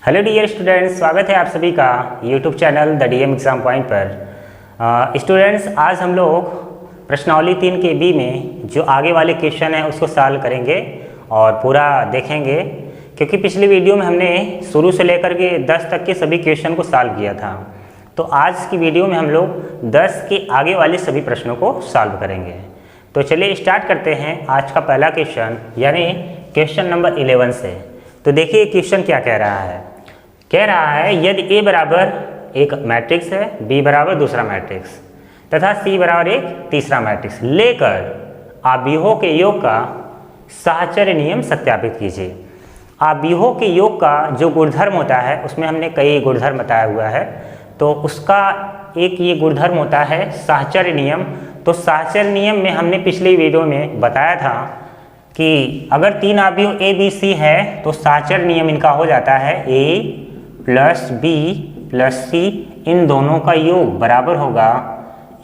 Hello dear students, स्वागत है आप सभी का YouTube channel the DM exam point पर। स्टूडेंट्स, आज हम लोग प्रश्नावली 3 के बी में जो आगे वाले क्वेश्चन हैं उसको सॉल्व करेंगे और पूरा देखेंगे, क्योंकि पिछली वीडियो में हमने शुरू से लेकर के 10 तक के सभी क्वेश्चन को सॉल्व किया था। तो आज की वीडियो में हम लोग 10 के आगे वाले सभी प्रश्नों को सॉल्व करेंगे। तो चलिए स्टार्ट करते हैं आज का पहला क्वेश्चन, यानी क्वेश्चन नंबर 11 से। तो देखिए क्वेश्चन क्या कह रहा है। कह रहा है यदि ए बराबर एक मैट्रिक्स है, बी बराबर दूसरा मैट्रिक्स तथा सी बराबर एक तीसरा मैट्रिक्स लेकर आव्यूहों के योग का साहचर्य नियम सत्यापित कीजिए। आव्यूहों के योग का जो गुणधर्म होता है उसमें हमने कई गुणधर्म बताया हुआ है, तो उसका एक ये गुणधर्म होता है साहचर्य नियम। तो साहचर्य नियम में हमने पिछली वीडियो में बताया था कि अगर तीन आव्यूह ए बी सी है तो साहचर्य नियम इनका हो जाता है ए प्लस बी प्लस सी, इन दोनों का योग बराबर होगा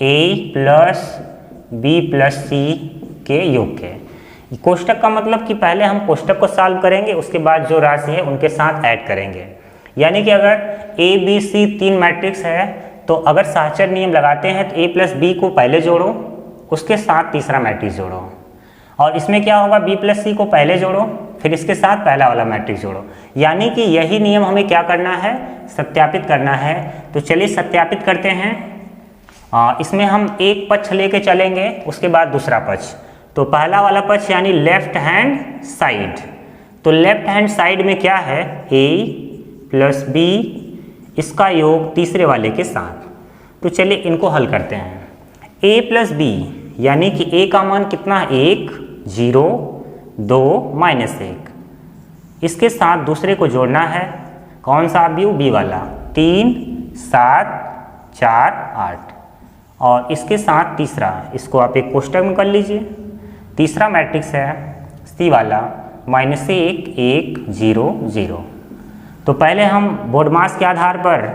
ए प्लस बी प्लस सी के योग के। कोष्टक का मतलब कि पहले हम कोष्टक को सॉल्व करेंगे, उसके बाद जो राशि है उनके साथ ऐड करेंगे। यानी कि अगर ए बी सी तीन मैट्रिक्स है तो अगर साहचर्य नियम लगाते हैं तो ए प्लस बी को पहले जोड़ो, उसके साथ तीसरा मैट्रिक्स जोड़ो, और इसमें क्या होगा बी प्लस सी को पहले जोड़ो, फिर इसके साथ पहला वाला मैट्रिक्स जोड़ो। यानी कि यही नियम हमें क्या करना है, सत्यापित करना है। तो चलिए सत्यापित करते हैं। इसमें हम एक पक्ष लेके चलेंगे, उसके बाद दूसरा पक्ष। तो पहला वाला पक्ष यानी लेफ्ट हैंड साइड। तो लेफ्ट हैंड साइड में क्या है, ए प्लस बी, इसका योग तीसरे वाले के साथ। तो चलिए इनको हल करते हैं। ए प्लस बी यानी कि ए का मान कितना है, 1 0 2 -1, इसके साथ दूसरे को जोड़ना है। कौन सा आव्यूह, बी वाला, 3 7 4 8, और इसके साथ तीसरा, इसको आप एक कोष्टक में कर लीजिए। तीसरा मैट्रिक्स है सी वाला -1 1 0 0। तो पहले हम बोर्डमास के आधार पर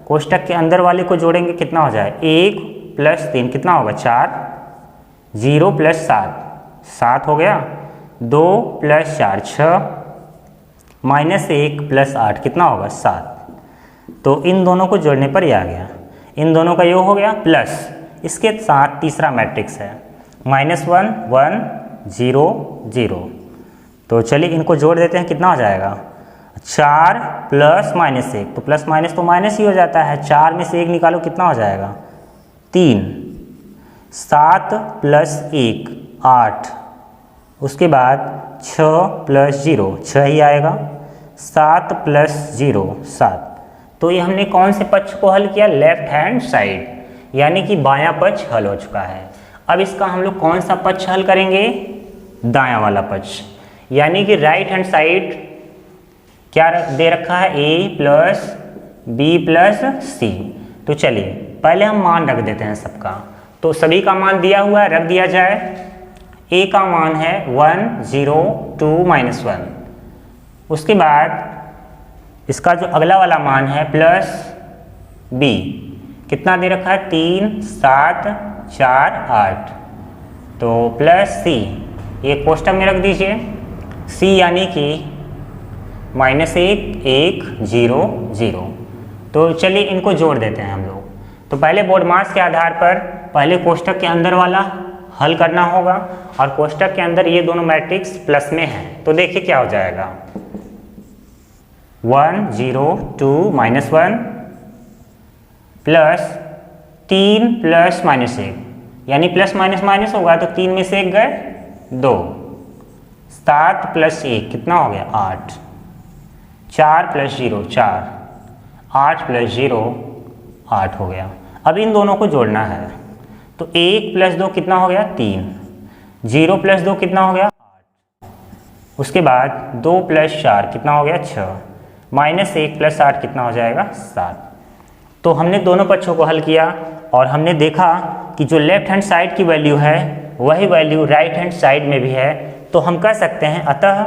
कोष्टक के अंदर वाले को जोड़ेंगे। कितना हो जाए, 1 + 3 कितना होगा 4, 0 + 7 7 हो गया, 2 + 4 6, -1 + 8 कितना होगा 7। तो इन दोनों को जोड़ने पर ही आ गया, इन दोनों का योग हो गया, प्लस इसके साथ तीसरा मैट्रिक्स है -1 1 0 0। तो चलिए इनको जोड़ देते हैं। कितना हो जाएगा, 4 + -1, तो प्लस माइनस तो माइनस ही हो जाता है। 4 में से 1 निकालो, कितना हो जाएगा 3, 7 + 1 8, उसके बाद 6 + 0 6 ही आएगा, 7 + 0 7। तो ये हमने कौन से पक्ष को हल किया, लेफ्ट हैंड साइड, यानी कि बायां पक्ष हल हो चुका है। अब इसका हम लोग कौन सा पक्ष हल करेंगे, दायां वाला पक्ष, यानी कि राइट हैंड साइड क्या दे रखा है, ए प्लस बी प्लस सी। तो चलिए पहले हम मान रख देते हैं सबका। तो सभी का मान दिया हुआ है, रख दिया जाए। ए का मान है 1 0 2 -1, उसके बाद इसका जो अगला वाला मान है प्लस बी, कितना दे रखा है 3 7 4 8, तो प्लस सी, ये कोष्टक में रख दीजिए। सी यानी कि -1 1 0 0। तो चलिए इनको जोड़ देते हैं हम लोग। तो पहले बोर्डमास के आधार पर पहले कोष्टक के अंदर वाला हल करना होगा, और कोष्टक के अंदर ये दोनों मैट्रिक्स प्लस में हैं। तो देखिए क्या हो जाएगा, 1 0 2 -1 प्लस 3 + -1, यानी प्लस माइनस माइनस होगा, तो 3 में से 1 गए 2, 7 + 1 कितना हो गया 8, 4 + 0 4, 8 + 0 8 हो गया। अब इन दोनों को जोड़ना है। तो 1 + 2 कितना हो गया 3, 0 + 2 कितना हो गया 8, उसके बाद 2 + 4 कितना हो गया 6, -1 + 8 कितना हो जाएगा 7। तो हमने दोनों पक्षों को हल किया और हमने देखा कि जो लेफ्ट हैंड साइड की वैल्यू है वही वैल्यू राइट हैंड साइड में भी है। तो हम कह सकते हैं अतः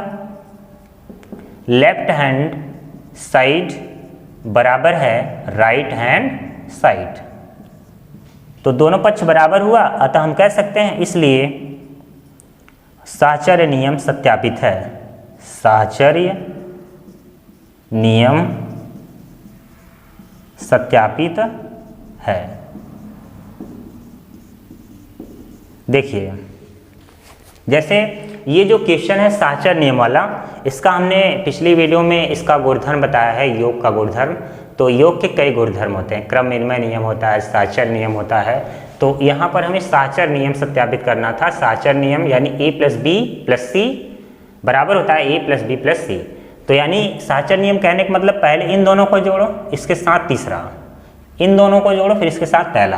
लेफ्ट हैंड साइड बराबर है राइट हैंड साइड। तो दोनों पक्ष बराबर हुआ, अतः हम कह सकते हैं इसलिए साहचर्य नियम सत्यापित है। साहचर्य नियम सत्यापित है। देखिए जैसे ये जो क्वेश्चन है साचर नियम वाला, इसका हमने पिछली वीडियो में इसका गुणधर्म बताया है, योग का गुणधर्म। तो योग के कई गुणधर्म होते हैं, क्रम विनिमय नियम होता है, साचर नियम होता है। तो यहाँ पर हमें साचर नियम सत्यापित करना था। साचर नियम यानी a प्लस बी प्लस सी बराबर होता है a प्लस बी प्लस सी। तो यानी साचर नियम कहने का मतलब पहले इन दोनों को जोड़ो, इसके साथ तीसरा, इन दोनों को जोड़ो, फिर इसके साथ पहला,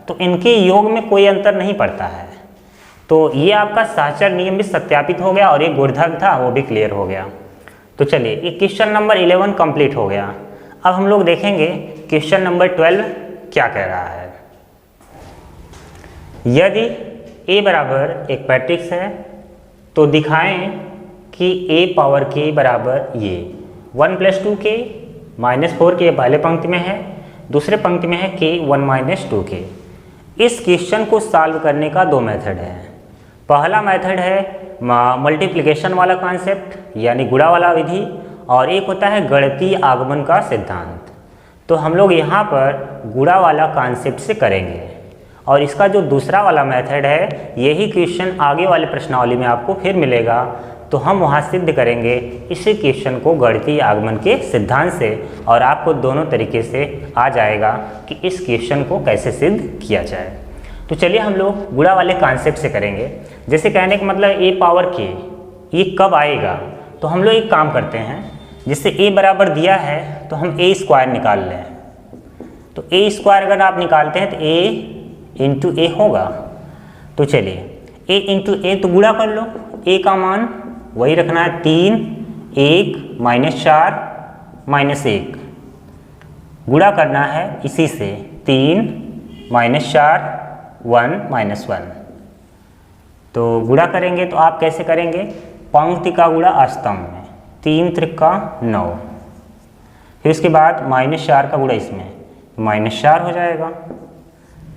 तो इनके योग में कोई अंतर नहीं पड़ता है। तो ये आपका साचर नियम भी सत्यापित हो गया और एक गुणधर्म था वो भी क्लियर हो गया। तो चलिए ये क्वेश्चन नंबर 11 कंप्लीट हो गया। अब हम लोग देखेंगे क्वेश्चन नंबर 12 क्या कह रहा है। यदि a बराबर एक मैट्रिक्स है तो दिखाएं कि a पावर k बराबर ये 1 + 2k -4k पहले पंक्ति में है, दूसरे पंक्ति में है k 1 - 2k। इस क्वेश्चन को सॉल्व करने का दो मेथड है। पहला मेथड है मल्टीप्लिकेशन वाला कॉन्सेप्ट यानी गुणा वाला विधि, और एक होता है गणितीय आगमन का सिद्धांत। तो हम लोग यहाँ पर गुणा वाला कॉन्सेप्ट से करेंगे, और इसका जो दूसरा वाला मेथड है यही क्वेश्चन आगे वाले प्रश्नावली में आपको फिर मिलेगा। तो हम वहाँ सिद्ध करेंगे इसी क्वेश्चन को गणितीय आगमन के सिद्धांत से, और आपको दोनों तरीके से आ जाएगा कि इस क्वेश्चन को कैसे सिद्ध किया जाए। तो चलिए हम लोग गुणा वाले कॉन्सेप्ट से करेंगे। जैसे कहने का मतलब a पावर k ये कब आएगा, तो हम लोग एक काम करते हैं, जिससे a बराबर दिया है तो हम a स्क्वायर निकाल लें। तो a स्क्वायर अगर आप निकालते हैं तो a इंटू ए होगा। तो चलिए a इंटू ए तो गुणा कर लो, a का मान वही रखना है 3, 1 -4 -1 गुणा करना है इसी से 3 -4 1 -1। तो गुणा करेंगे तो आप कैसे करेंगे, पंक्ति का गुणा स्तंभ में, 3 त्रिका 9, फिर उसके बाद -4 का गुणा इसमें, -4 हो जाएगा।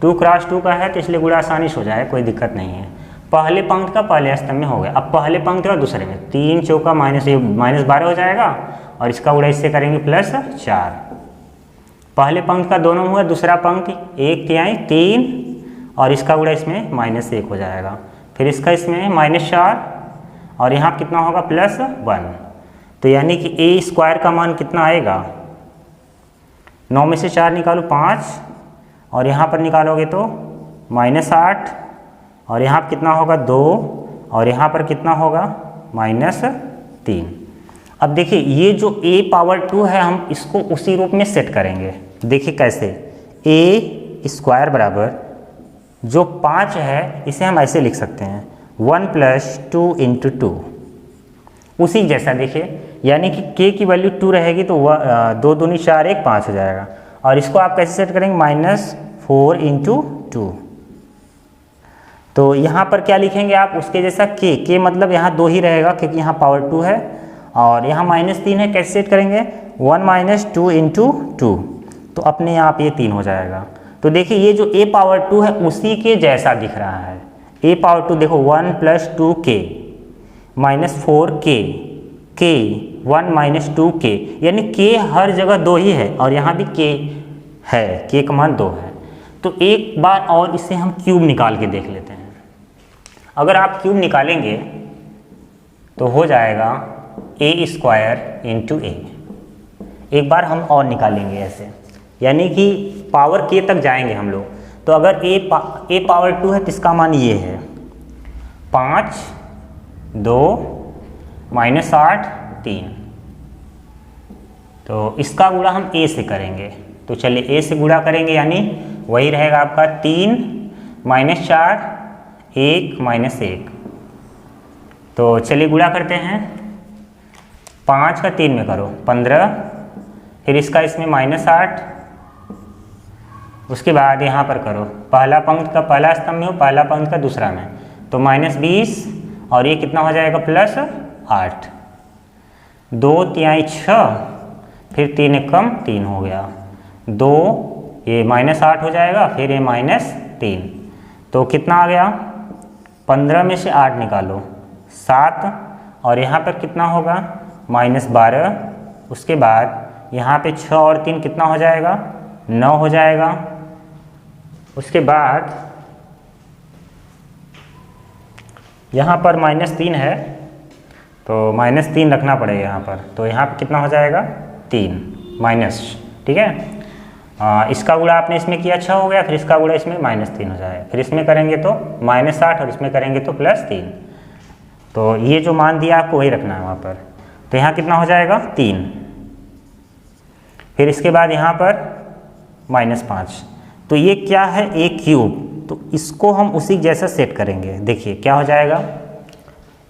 2 × 2 का है तो इसलिए गुणा आसानी से हो जाएगा, कोई दिक्कत नहीं है। पहले पंक्ति का पहले स्तंभ में हो गया। अब पहले पंक्ति का दूसरे में 3 चौका -12 हो जाएगा, और इसका गुणा इससे करेंगे +4। पहले पंक्ति का दोनों हुआ, दूसरा पंक्ति 1 तिहाई 3, और इसका गुणा इसमें -1 हो जाएगा, फिर इसका इसमें -4, और यहाँ कितना होगा +1। तो यानी कि a स्क्वायर का मान कितना आएगा, 9 में से 4 निकालो 5, और यहाँ पर निकालोगे तो -8, और यहाँ पर कितना होगा 2, और यहाँ पर कितना होगा -3। अब देखिए ये जो a पावर 2 है हम इसको उसी रूप में सेट करेंगे। देखिए कैसे, a स्क्वायर बराबर जो 5 है इसे हम ऐसे लिख सकते हैं 1 + 2 × 2, उसी जैसा। देखिए यानी कि k की वैल्यू 2 रहेगी तो 2 दूनी 4 1 5 हो जाएगा, और इसको आप कैसे सेट करेंगे -4 × 2। तो यहाँ पर क्या लिखेंगे आप उसके जैसा k मतलब यहाँ 2 ही रहेगा क्योंकि यहाँ पावर 2 है, और यहाँ -3 है, कैसे सेट करेंगे 1 - 2 × 2, तो अपने आप ये 3 हो जाएगा। तो देखिए ये जो a पावर 2 है उसी के जैसा दिख रहा है। a पावर 2 देखो 1 + 2k -4k k 1 - 2k, यानी k हर जगह 2 ही है, और यहाँ भी k है, k का मान 2 है। तो एक बार और इसे हम क्यूब निकाल के देख लेते हैं। अगर आप क्यूब निकालेंगे तो हो जाएगा a² × a। एक बार हम और निकालेंगे ऐसे, यानी कि पावर k तक जाएंगे हम लोग। तो अगर a पावर 2 है तो इसका मान ये है 5 2 -8 3। तो इसका गुणा हम a से करेंगे। तो चलिए a से गुणा करेंगे, यानी वही रहेगा आपका 3 -4 1 -1। तो चलिए गुणा करते हैं, 5 का 3 में करो 15, फिर इसका इसमें -8, उसके बाद यहाँ पर करो पहला पंक्ति का पहला स्तंभ में हो, पहला पंक्ति का दूसरा में, तो -20, और ये कितना हो जाएगा +8, 2 तिहाई 6, फिर 3 एकम 3 हो गया, 2 ये -8 हो जाएगा, फिर ये -3, तो कितना आ गया 15 में से 8 निकालो 7, और यहाँ पर कितना होगा -12, उसके बाद यहाँ पे 6 और 3 कितना हो जाएगा 9 हो जाएगा। उसके बाद यहाँ पर -3 है तो -3 रखना पड़ेगा यहाँ पर, तो यहाँ पर कितना हो जाएगा 3 माइनस, ठीक है। इसका गुणा आपने इसमें किया 6 हो गया, फिर इसका गुणा इसमें -3 हो जाएगा, फिर इसमें करेंगे तो -8 और इसमें करेंगे तो +3। तो ये जो मान दिया आपको वही रखना है वहाँ पर। तो यहाँ कितना हो जाएगा 3, फिर इसके बाद यहाँ पर -5। तो ये क्या है a क्यूब, तो इसको हम उसी जैसा सेट करेंगे। देखिए क्या हो जाएगा,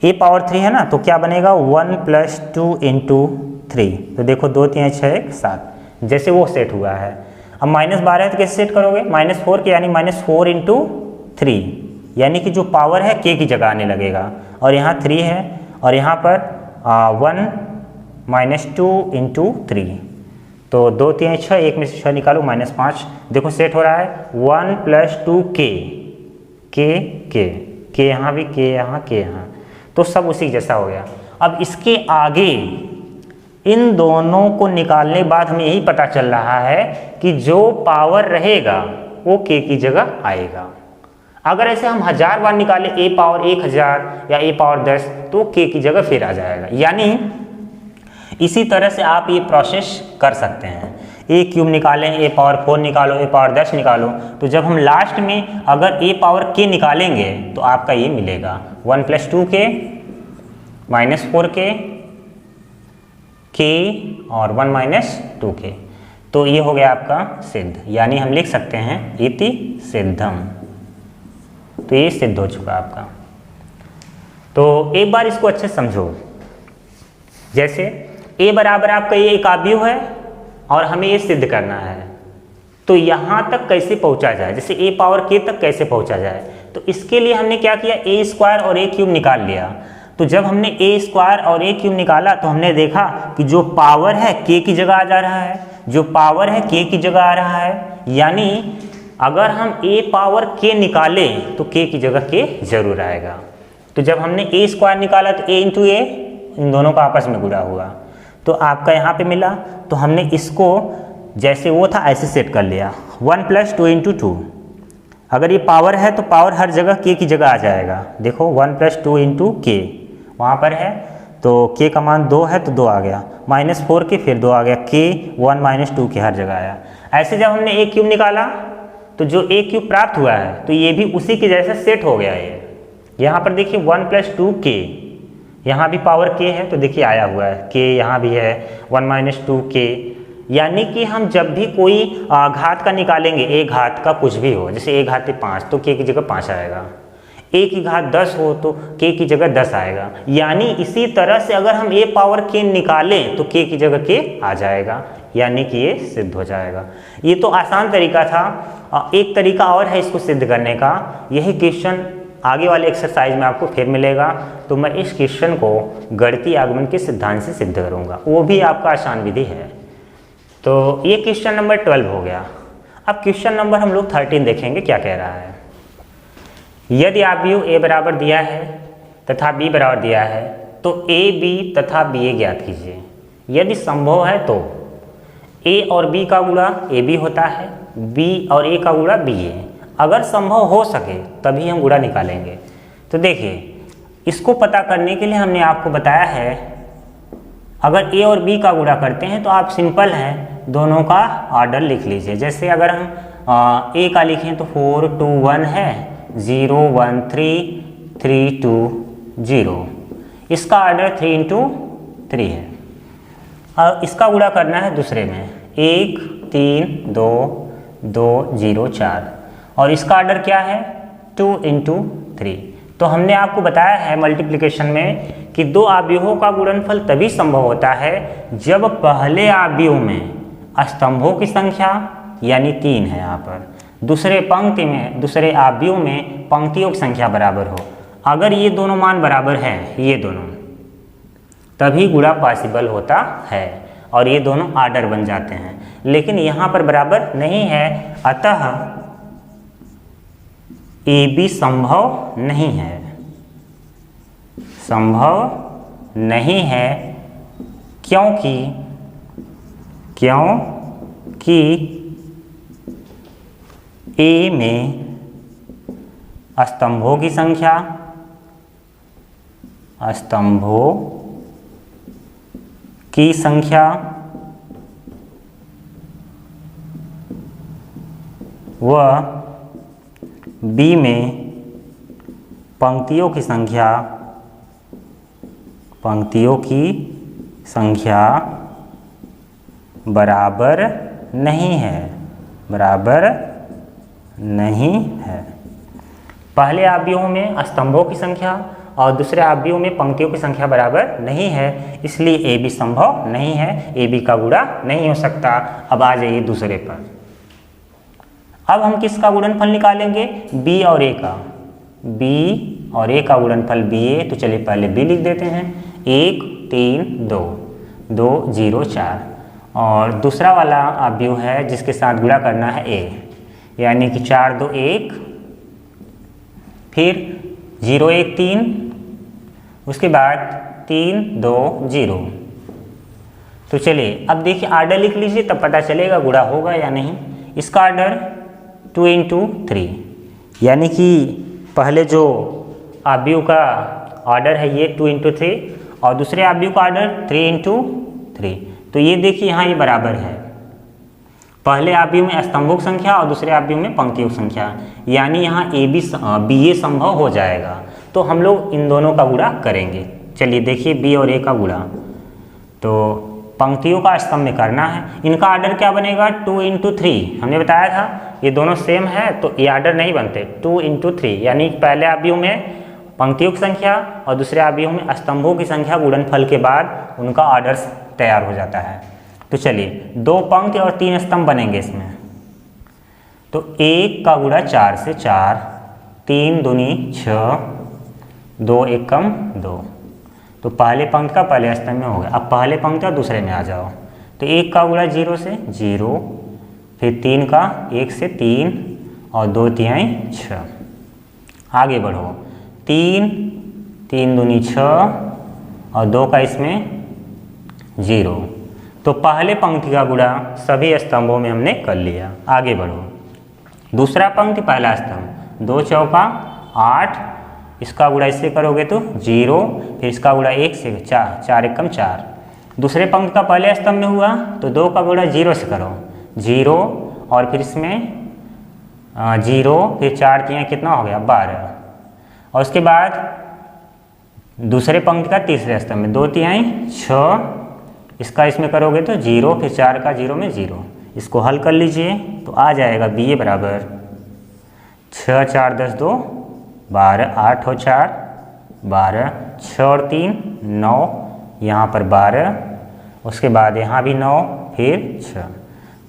a पावर 3 है ना, तो क्या बनेगा 1 + 2 × 3। तो देखो 2 3 6 1 7, जैसे वो सेट हुआ है। अब -12 है तो कैसे सेट करोगे, -4 के यानी -4 × 3, यानी कि जो पावर है k की जगह आने लगेगा। और यहाँ 3 है और यहाँ पर 1 - 2 × 3, तो 2 3 6, 1 में से 6 निकालो -5। देखो सेट हो रहा है 1 + 2k, k यहाँ भी, k यहाँ, k यहाँ, तो सब उसी जैसा हो गया। अब इसके आगे इन दोनों को निकालने के बाद हमें यही पता चल रहा है कि जो पावर रहेगा वो k की जगह आएगा। अगर ऐसे हम 1000 बार निकाले a पावर 1000 या a पावर 10, तो k की जगह फिर आ जाएगा। यानी इसी तरह से आप ये प्रोसेस कर सकते हैं। a क्यूब निकालें, a पावर 4 निकालो, a पावर 10 निकालो, तो जब हम लास्ट में अगर a पावर k निकालेंगे तो आपका ये मिलेगा 1 + 2k -4k k और 1 - 2k। तो ये हो गया आपका सिद्ध, यानी हम लिख सकते हैं इति सिद्धम। तो ये सिद्ध हो चुका आपका। तो एक बार इसको अच्छे से समझो। जैसे a बराबर आपका ये एक आव्यूह है और हमें ये सिद्ध करना है, तो यहाँ तक कैसे पहुँचा जाए, जैसे a पावर k तक कैसे पहुँचा जाए। तो इसके लिए हमने क्या किया, a² और a क्यूब निकाल लिया। तो जब हमने a² और a क्यूब निकाला तो हमने देखा कि जो पावर है k की जगह आ जा रहा है, जो पावर है k की जगह आ रहा है। यानी अगर हम a पावर k निकालें तो k की जगह k जरूर आएगा। तो जब हमने a² निकाला तो a × a, इन दोनों का आपस में गुणा हुआ, तो आपका यहाँ पे मिला। तो हमने इसको जैसे वो था ऐसे सेट कर लिया 1 + 2 × 2। अगर ये पावर है तो पावर हर जगह k की जगह आ जाएगा। देखो 1 + 2 × k वहाँ पर है, तो k का मान 2 है तो 2 आ गया, -4k फिर 2 आ गया, k 1 - 2k हर जगह आया। ऐसे जब हमने a क्यूब निकाला तो जो a क्यूब प्राप्त हुआ है तो ये भी उसी के जैसा सेट हो गया है। यहाँ पर देखिए 1 + 2k, यहाँ भी पावर k है तो देखिए आया हुआ है, k यहाँ भी है 1 - 2k। यानी कि हम जब भी कोई घात का निकालेंगे, a घात का कुछ भी हो, जैसे a घात 5 तो k की जगह 5 आएगा, a की घात 10 हो तो k की जगह 10 आएगा। यानी इसी तरह से अगर हम a पावर k निकालें तो k की जगह k आ जाएगा, यानी कि ये सिद्ध हो जाएगा। ये तो आसान तरीका था। एक तरीका और है इसको सिद्ध करने का, यही क्वेश्चन आगे वाले एक्सरसाइज में आपको फिर मिलेगा। तो मैं इस क्वेश्चन को गणितीय आगमन के सिद्धांत से सिद्ध करूँगा, वो भी आपका आसान विधि है। तो ये क्वेश्चन नंबर 12 हो गया। अब क्वेश्चन नंबर हम लोग 13 देखेंगे क्या कह रहा है। यदि आव्यूह a बराबर दिया है तथा b बराबर दिया है तो a b तथा ba ज्ञात कीजिए। यदि संभव है तो a और b का गुणा ab होता है, b और a का गुणा ba। अगर संभव हो सके तभी हम गुणा निकालेंगे। तो देखिए इसको पता करने के लिए हमने आपको बताया है, अगर a और b का गुणा करते हैं तो आप सिंपल है दोनों का ऑर्डर लिख लीजिए। जैसे अगर हम a का लिखें तो 4 2 1 है, 0 1 3 3 2 0, इसका ऑर्डर 3 × 3 है। और इसका गुणा करना है दूसरे में 1 3 2 2 0 4, और इसका ऑर्डर क्या है 2 × 3। तो हमने आपको बताया है मल्टीप्लिकेशन में कि दो आव्यूहों का गुणनफल तभी संभव होता है जब पहले आव्यूह में स्तंभों की संख्या यानी 3 है यहाँ पर, दूसरे पंक्ति में, दूसरे आव्यूह में पंक्तियों की संख्या बराबर हो। अगर ये दोनों मान बराबर हैं, ये दोनों, तभी गुणा पॉसिबल होता है और ये दोनों आर्डर बन जाते हैं। लेकिन यहाँ पर बराबर नहीं है, अतः AB संभव नहीं है, संभव नहीं है क्योंकि ए में स्तंभों की संख्या, स्तंभों की संख्या व बी में पंक्तियों की संख्या, पंक्तियों की संख्या बराबर नहीं है, बराबर नहीं है। पहले आव्यूहों में स्तंभों की संख्या और दूसरे आव्यूह में पंक्तियों की संख्या बराबर नहीं है, इसलिए ए बी संभव नहीं है, ए बी का गुणा नहीं हो सकता। अब आ जाइए दूसरे पर। अब हम किसका गुणनफल निकालेंगे? बी और ए का। बी और ए का गुणनफल बी ए, तो चलिए पहले बी लिख देते हैं। 1 3 2 2 0 4 और दूसरा वाला आव्यूह है जिसके साथ गुणा करना है ए, यानी कि 4 2 1, फिर 0 1 3, उसके बाद 3 2 0। तो चलिए अब देखिए आर्डर लिख लीजिए, तब पता चलेगा गुणा होगा या नहीं। इसका आर्डर 2 × 3, यानी कि पहले जो आव्यूह का ऑर्डर है ये 2 × 3 और दूसरे आव्यूह का ऑर्डर 3 × 3। तो ये देखिए यहाँ ये बराबर है, पहले आव्यूह में स्तंभों की संख्या और दूसरे आव्यूह में पंक्तियों की संख्या, यानी यहाँ बी ए संभव हो जाएगा। तो हम लोग इन दोनों का गुणा करेंगे। चलिए देखिए बी और ए का गुणा, तो पंक्तियों का स्तंभ में करना है। इनका आर्डर क्या बनेगा? 2 × 3। हमने बताया था ये दोनों सेम है तो ये आर्डर नहीं बनते। 2 × 3 यानी पहले आव्यूह में पंक्तियों की संख्या और दूसरे आव्यूह में स्तंभों की संख्या गुणनफल के बाद उनका आर्डर तैयार हो जाता है। तो चलिए 2 पंक्ति और 3 स्तंभ बनेंगे इसमें। तो 1 का गुणा 4 से 4, 3 दूनी 6, 2 एकम 2। तो पहले पंक्ति का पहले स्तंभ में हो गया। अब पहले पंक्ति और दूसरे में आ जाओ। तो 1 का गुणा 0 से 0, फिर 3 का 1 से 3 और 2 तिहाई 6। आगे बढ़ो, 3 3 दूनी 6 और 2 का इसमें 0। तो पहले पंक्ति का गुणा सभी स्तंभों में हमने कर लिया। आगे बढ़ो, दूसरा पंक्ति पहला स्तंभ 2 चौका 8, इसका गुणा इससे करोगे तो 0, फिर इसका गुणा 1 से 4, 4 एकम 4। दूसरे पंक्ति का पहले स्तंभ में हुआ तो 2 का गुणा 0 से करो, 0 और फिर इसमें 0, फिर 4 तिहाई कितना हो गया? 12। और उसके बाद दूसरे पंक्ति का तीसरे स्तंभ में 2 तिहाई 6, इसका इसमें करोगे तो 0, फिर 4 का 0 में 0। इसको हल कर लीजिए तो आ जाएगा बी ए बराबर 6 4 10 2 12, 8 हो 4 12, 6 और 3 9, यहाँ पर 12, उसके बाद यहाँ भी 9, फिर 6।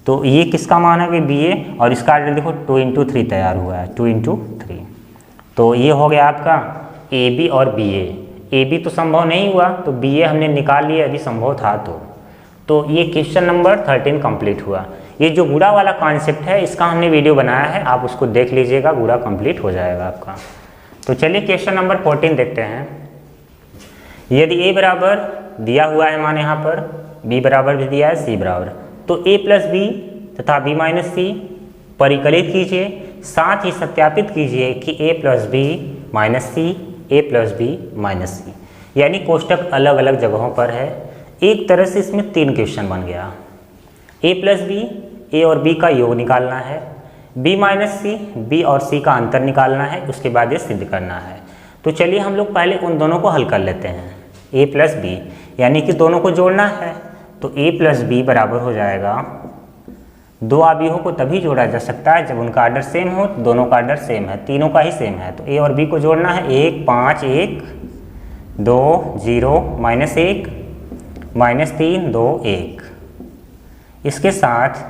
तो ये किसका मान है बी ए, और इसका आर्डर देखो 2 × 3 तैयार हुआ है, 2 × 3। तो ये हो गया आपका ए बी और बी ए। ए बी तो संभव नहीं हुआ तो बी ए हमने निकाल लिया यदि संभव था तो ये क्वेश्चन नंबर 13 कंप्लीट हुआ। ये जो गुणा वाला कॉन्सेप्ट है इसका हमने वीडियो बनाया है, आप उसको देख लीजिएगा, गुणा कंप्लीट हो जाएगा आपका। तो चलिए क्वेश्चन नंबर 14 देखते हैं। यदि ए बराबर दिया हुआ है, मान यहाँ पर बी बराबर भी दिया है, सी बराबर, तो ए प्लस बी तथा बी माइनस सी परिकलित कीजिए, साथ ही सत्यापित कीजिए कि ए प्लस बी माइनस सी, ए प्लस बी माइनस सी, यानी कोष्टक अलग अलग जगहों पर है। एक तरह से इसमें 3 क्वेश्चन बन गया। ए प्लस बी, ए और बी का योग निकालना है, बी माइनस सी, बी और सी का अंतर निकालना है, उसके बाद ये सिद्ध करना है। तो चलिए हम लोग पहले उन दोनों को हल कर लेते हैं। ए प्लस बी यानी कि दोनों को जोड़ना है, तो ए प्लस बी बराबर हो जाएगा, दो आव्यूहों को तभी जोड़ा जा सकता है जब उनका आर्डर सेम हो, दोनों का आर्डर सेम है, तीनों का ही सेम है। तो ए और बी को जोड़ना है, 1 5 1 2 0 -1 -3 2 1। इसके साथ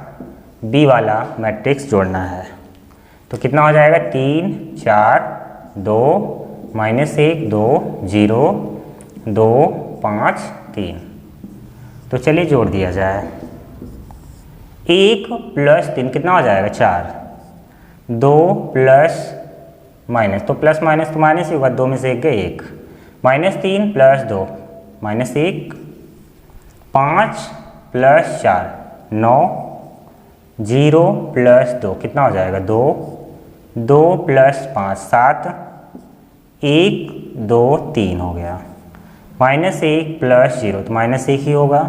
बी वाला मैट्रिक्स जोड़ना है, तो कितना हो जाएगा 3 4 2 -1 2 0 2 5 3। तो चलिए जोड़ दिया जाए, 1 + 3 कितना हो जाएगा 4, 2 प्लस माइनस, तो प्लस माइनस तो माइनस ही होगा, 2 में से 1 गए 1, -3 + 2 -1, 5 + 4 9 0 प्लस 2 कितना हो जाएगा 2, 2 प्लस 5 7, 1 2 3 हो गया, -1 प्लस 0 तो -1 ही होगा,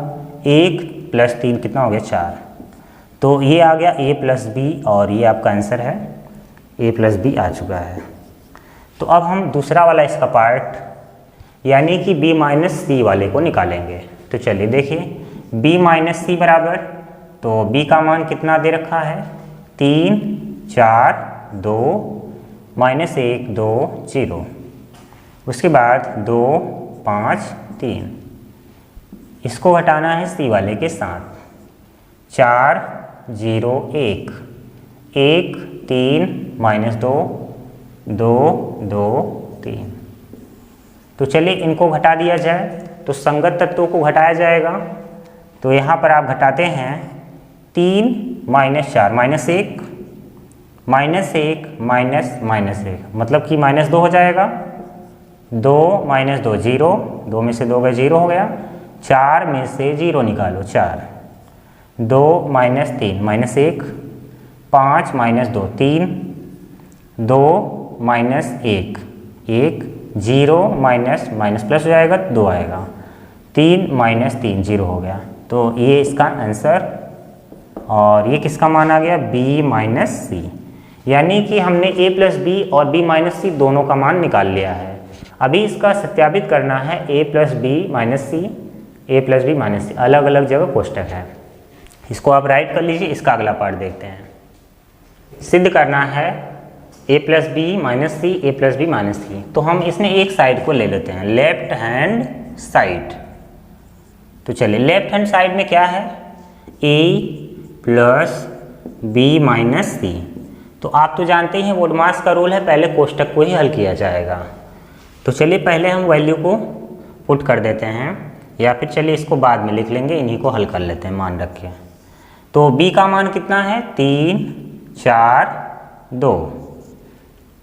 1 प्लस 3 कितना हो गया 4। तो ये आ गया a प्लस बी और ये आपका आंसर है a प्लस बी आ चुका है। तो अब हम दूसरा वाला इसका पार्ट यानी कि b माइनस सी वाले को निकालेंगे। तो चलिए देखिए b माइनस सी बराबर, तो b का मान कितना दे रखा है 3 4 2 -1 2 0, उसके बाद 2 5 3, इसको हटाना है सी वाले के साथ, 4 0 1 1 3 -2 2 2 3। तो चलिए इनको घटा दिया जाए, तो संगत तत्वों को घटाया जाएगा। तो यहाँ पर आप घटाते हैं 3 -4 -1 -1 मतलब कि -2 हो जाएगा, 2 -2 0, 2 में से 2 गए 0 हो गया, 4 में से 0 निकालो 4, 2 -3 -1, 5 -2 3, 2 -1 1, 0 माइनस प्लस हो जाएगा 2 आएगा, 3 -3 0 हो गया। तो ये इसका आंसर, और ये किसका मान आ गया b माइनस सी, यानी कि हमने a प्लस बी और b माइनस सी दोनों का मान निकाल लिया है। अभी इसका सत्यापित करना है a plus B minus C, a plus B minus C, अलग अलग जगह कोष्टक है, इसको आप राइट कर लीजिए। इसका अगला पार्ट देखते हैं। सिद्ध करना है a plus B minus C, a plus B minus C. तो हम इसमें एक साइड को ले लेते हैं, लेफ्ट हैंड साइड। तो चलिए लेफ्ट हैंड साइड में क्या है a plus B minus C. तो आप तो जानते ही हैं वोडमास का रूल है, पहले कोष्टक को ही हल किया जाएगा। तो चलिए पहले हम वैल्यू को पुट कर देते हैं, या फिर चलिए इसको बाद में लिख लेंगे, इन्हीं को हल कर लेते हैं मान रख के। तो b का मान कितना है 3 4 2,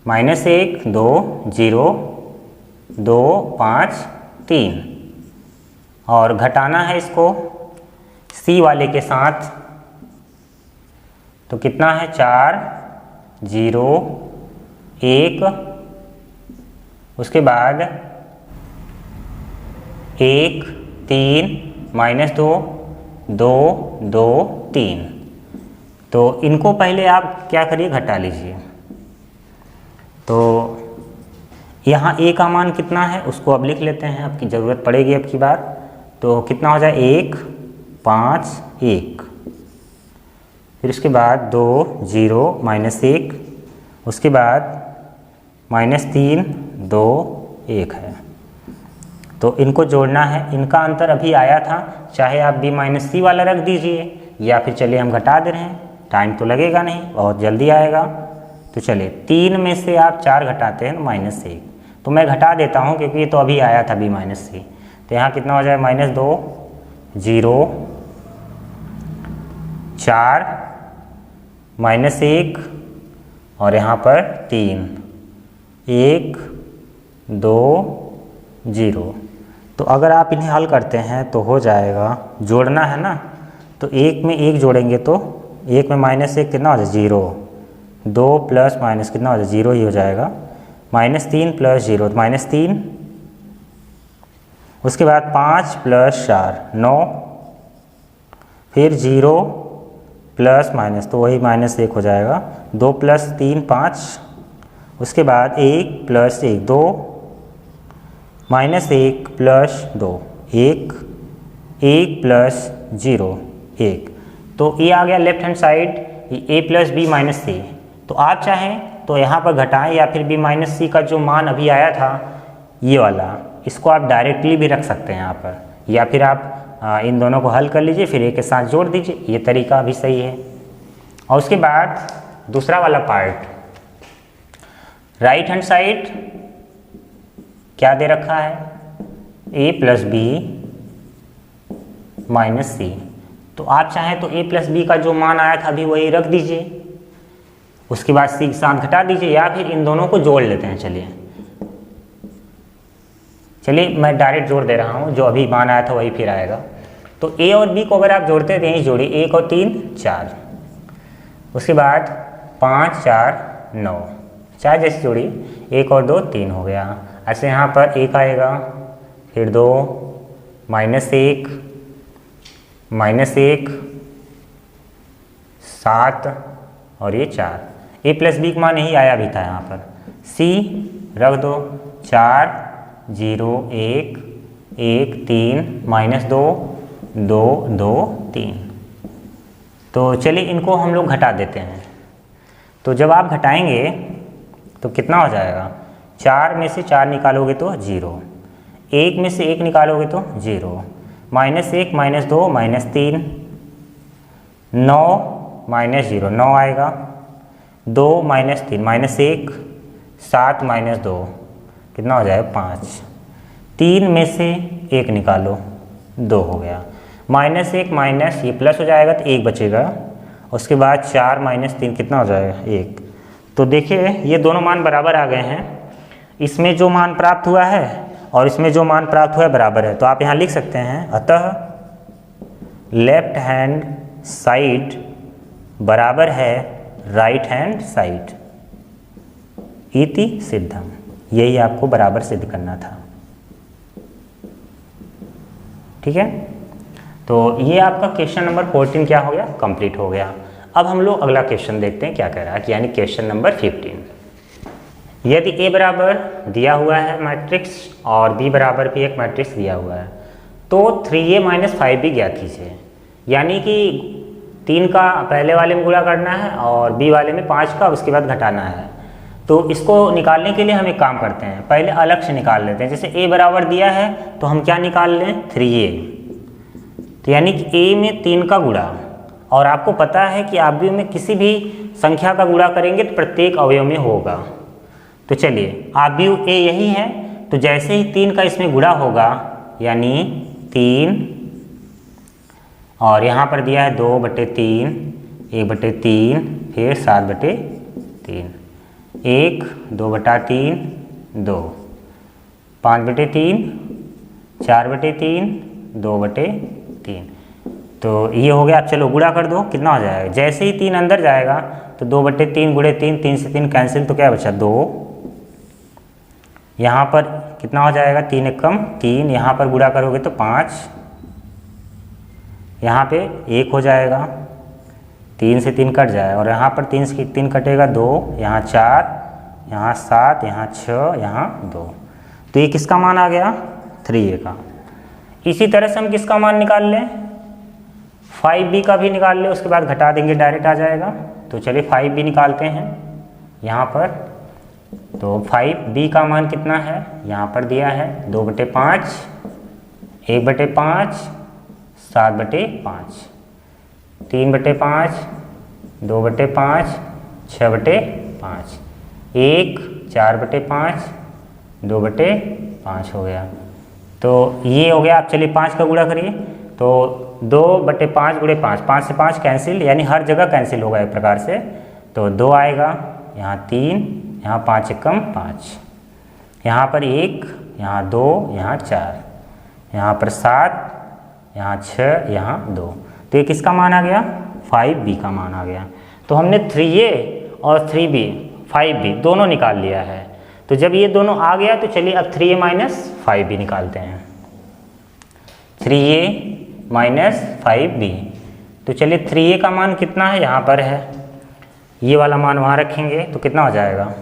-1 2 0 2 5 3, और घटाना है इसको सी वाले के साथ। तो कितना है 4 0 1, उसके बाद 1 3 -2 2 2 3। तो इनको पहले आप क्या करिए घटा लीजिए। तो यहाँ a का मान कितना है उसको अब लिख लेते हैं, आपकी ज़रूरत पड़ेगी अब की बार। तो कितना हो जाए 1 5 1, फिर उसके बाद 2 0 -1, उसके बाद -3 2 1 है। तो इनको जोड़ना है, इनका अंतर अभी आया था, चाहे आप b माइनस सी वाला रख दीजिए या फिर चलिए हम घटा दे रहे हैं, टाइम तो लगेगा नहीं, बहुत जल्दी आएगा। तो चलिए 3 में से आप 4 घटाते हैं -1, तो मैं घटा देता हूँ क्योंकि ये तो अभी आया था b माइनस सी। तो यहाँ कितना हो जाए -2 0 4 -1, और यहाँ पर 3 1 2 0। तो अगर आप इन्हें हल करते हैं तो हो जाएगा, जोड़ना है ना, तो 1 में 1 जोड़ेंगे तो 1 में -1 कितना हो जाए 0, 2 प्लस माइनस कितना हो जाए 0 ही हो जाएगा, -3 प्लस 0 -3, उसके बाद 5 प्लस 4 9, फिर 0 प्लस माइनस तो वही -1 हो जाएगा, 2 प्लस 3 5, उसके बाद 1 प्लस 1 2, -1 प्लस 2 1, 1 प्लस 0 1। तो ये आ गया left hand side a plus B minus C. तो आप चाहें तो यहाँ पर घटाएं या फिर b माइनस सी का जो मान अभी आया था ये वाला, इसको आप डायरेक्टली भी रख सकते हैं यहाँ पर, या फिर आप इन दोनों को हल कर लीजिए फिर एक के साथ जोड़ दीजिए, ये तरीका भी सही है। और उसके बाद दूसरा वाला पार्ट, राइट हैंड साइड क्या दे रखा है a plus B minus C. तो आप चाहें तो a प्लस बी का जो मान आया था अभी वही रख दीजिए, उसके बाद c के साथ घटा दीजिए, या फिर इन दोनों को जोड़ लेते हैं। चलिए मैं डायरेक्ट जोड़ दे रहा हूँ, जो अभी मान आया था वही फिर आएगा। तो a और b को अगर आप जोड़ते हैं तो यहीं जोड़िए, 1 और 3 4, उसके बाद 5 4 9, 4 जैसी जोड़ी, 1 और 2 3 हो गया। ऐसे यहाँ पर 1 आएगा, फिर 2 -1 -1 7 और ये 4। a प्लस बी का मान यही आया भी था यहाँ पर। c रख दो, 4 0 1 1 3 -2 2 2 3। तो चलिए इनको हम लोग घटा देते हैं। तो जब आप घटाएंगे तो कितना हो जाएगा, 4 में से 4 निकालोगे तो 0, 1 में से 1 निकालोगे तो 0, -1 -2 -3, 9 -0 9 आएगा, 2 -3 -1, 7 -2 कितना हो जाएगा 5, 3 में से 1 निकालो 2 हो गया, -1 माइनस ये प्लस हो जाएगा तो 1 बचेगा, उसके बाद 4 -3 कितना हो जाएगा 1। तो देखिए ये दोनों मान बराबर आ गए हैं, इसमें जो मान प्राप्त हुआ है और इसमें जो मान प्राप्त हुआ है बराबर है। तो आप यहाँ लिख सकते हैं, अतः लेफ्ट हैंड साइड बराबर है राइट हैंड साइड इति सिद्धम। यही आपको बराबर सिद्ध करना था। ठीक है, तो ये आपका क्वेश्चन नंबर 14 क्या हो गया, कंप्लीट हो गया। अब हम लोग अगला क्वेश्चन देखते हैं क्या कह रहा है, यानी क्वेश्चन नंबर 15। यदि a बराबर दिया हुआ है मैट्रिक्स और b बराबर भी एक मैट्रिक्स दिया हुआ है, तो 3a - 5b ज्ञात कीजिए। यानी कि 3 का पहले वाले में गुणा करना है और b वाले में 5 का उसके बाद घटाना है। तो इसको निकालने के लिए हम एक काम करते हैं, पहले अलग से निकाल लेते हैं। जैसे a बराबर दिया है तो हम क्या निकाल लें, 3a। तो यानी कि a में 3 का गुणा, और आपको पता है कि अवयव में किसी भी संख्या का गुणा करेंगे तो प्रत्येक अवयव में होगा। तो चलिए अवयव a यही है, तो जैसे ही 3 का इसमें गुणा होगा यानी 3, और यहाँ पर दिया है 2/3, 1/3, फिर 7/3, 1 2/3 2, 5/3, 4/3, 2/3। तो ये हो गया। आप चलो गुणा कर दो, कितना हो जाएगा, जैसे ही 3 अंदर जाएगा तो 2/3 × 3, 3 से 3 कैंसिल, तो क्या बचा 2। यहाँ पर कितना हो जाएगा, 3 एकम 3, यहाँ पर गुणा करोगे तो 5, यहाँ पे 1 हो जाएगा, 3 से 3 कट जाएगा, और यहाँ पर 3 से 3 कटेगा 2, यहाँ 4, यहाँ 7, यहाँ 6, यहाँ 2। तो ये किसका मान आ गया, 3a का। इसी तरह से हम किसका मान निकाल लें, 5b का भी निकाल लें, उसके बाद घटा देंगे डायरेक्ट आ जाएगा। तो चलिए 5b निकालते हैं यहाँ पर। तो 5b का मान कितना है, यहाँ पर दिया है 2/5, 1/5, 7/5, 3/5, 2/5, 6/5, 1, 4/5, 2/5 हो गया। तो ये हो गया। आप चलिए 5 का गुणा करिए, तो 2/5 × 5, 5 से 5 कैंसिल, यानी हर जगह कैंसिल होगा एक प्रकार से। तो 2 आएगा, यहाँ 3, यहाँ 5 एकम 5, यहाँ पर 1, यहाँ 2, यहाँ 4, यहाँ पर 7, यहाँ 6, यहाँ 2। तो ये किसका मान आ गया, 5b का मान आ गया। तो हमने 3a और 3b 5b दोनों निकाल लिया है। तो जब ये दोनों आ गया तो चलिए अब 3a - 5b निकालते हैं। 3a - 5b, तो चलिए 3a का मान कितना है, यहाँ पर है, ये वाला मान वहाँ रखेंगे तो कितना हो जाएगा,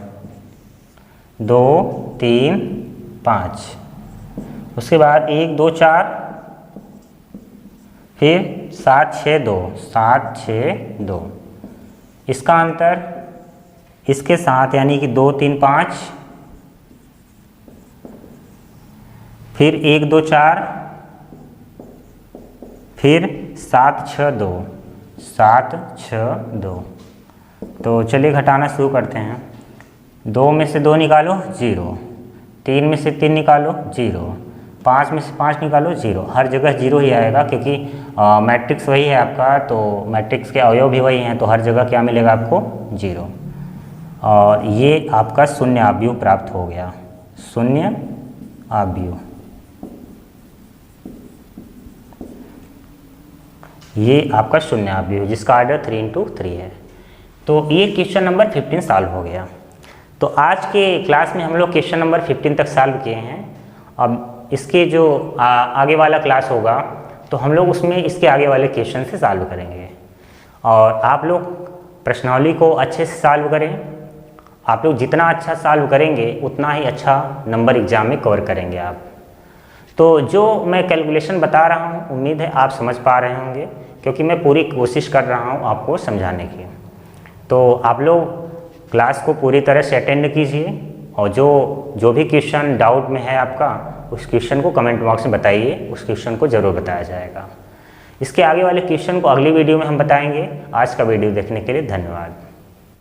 2 3 5, उसके बाद 1 2 4, फिर 7 6 2, 7 6 2, इसका अंतर इसके साथ यानी कि 2 3 5, फिर 1 2 4, फिर 7 6 2, 7 6 2। तो चलिए घटाना शुरू करते हैं। 2 में से 2 निकालो 0, 3 में से 3 निकालो 0, 5 में से 5 निकालो 0। हर जगह 0 ही आएगा क्योंकि मैट्रिक्स वही है आपका, तो मैट्रिक्स के अवयव भी वही हैं, तो हर जगह क्या मिलेगा आपको 0। और ये आपका शून्य अवयव प्राप्त हो गया, शून्य अवयव। ये आपका शून्य अवयव जिसका ऑर्डर 3 × 3 है। तो ये क्वेश्चन नंबर 15 सॉल्व हो गया। तो आज के क्लास में हम लोग क्वेश्चन नंबर 15 तक सॉल्व किए हैं। अब इसके जो आगे वाला क्लास होगा तो हम लोग उसमें इसके आगे वाले क्वेश्चन से सॉल्व करेंगे। और आप लोग प्रश्नावली को अच्छे से सॉल्व करें। आप लोग जितना अच्छा सॉल्व करेंगे उतना ही अच्छा नंबर एग्ज़ाम में कवर करेंगे आप। तो जो मैं कैलकुलेशन बता रहा हूँ उम्मीद है आप समझ पा रहे होंगे, क्योंकि मैं पूरी कोशिश कर रहा हूँ आपको समझाने की। तो आप लोग क्लास को पूरी तरह से अटेंड कीजिए और जो भी क्वेश्चन डाउट में है आपका उस क्वेश्चन को कमेंट बॉक्स में बताइए, उस क्वेश्चन को ज़रूर बताया जाएगा। इसके आगे वाले क्वेश्चन को अगली वीडियो में हम बताएंगे। आज का वीडियो देखने के लिए धन्यवाद।